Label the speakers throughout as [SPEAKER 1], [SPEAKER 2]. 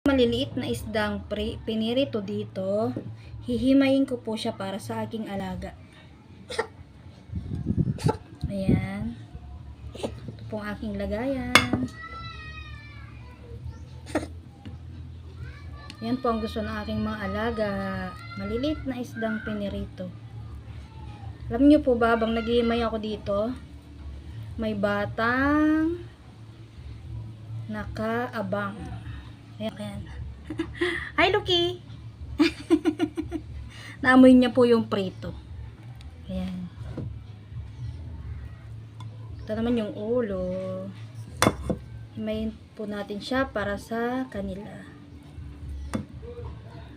[SPEAKER 1] Maliliit na isdang pinirito dito. Hihimayin ko po siya para sa aking alaga. Ayan. Ito po ang aking lagayan. Yan po ang gusto ng aking mga alaga. Maliliit na isdang pinirito. Alam niyo po ba, habang naghihimay ako dito, may batang nakaabang. Ayan. Hi, Lucky! Naamoy niya po yung prito. Ayan. Ito naman yung ulo. Himayin po natin siya para sa kanila.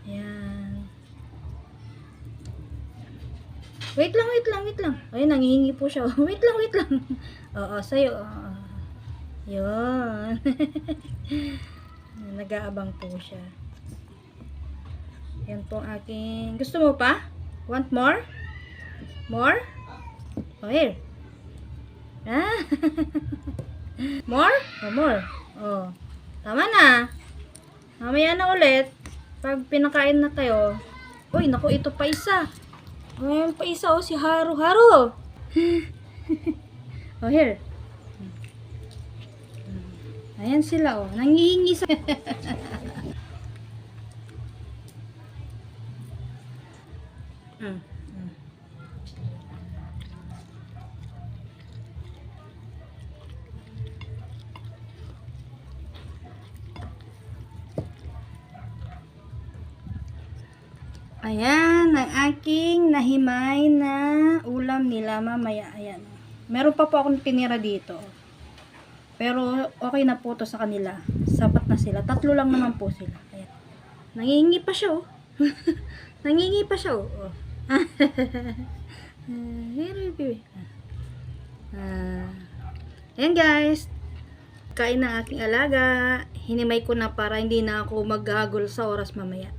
[SPEAKER 1] Ayan. Wait lang. Ay, nangihingi po siya. Wait lang. Oo, sa'yo. Yun. Nag-aabang po siya. Yan po aking... Gusto mo pa? Want more? More? Oh, here. Ah? More? Oh, more. Oh. Tama na. Mamaya na ulit. Pag pinakain na kayo. Uy, naku, ito pa isa. Ayan pa isa, oh, si Haru. Oh, here. Ayan sila, oh. Nangihingi sa... Ayan, ang aking nahimay na ulam nila mamaya. Ayan. Meron pa po akong tinira dito. Pero okay na po to sa kanila. Sapat na sila. 3 lang naman po sila. Ayan. Nangingi pa siya, oh. Nangingi pa siya, oh. Ayan, guys. Kain na aking alaga. Hinimay ko na para hindi na ako maghagol sa oras mamaya.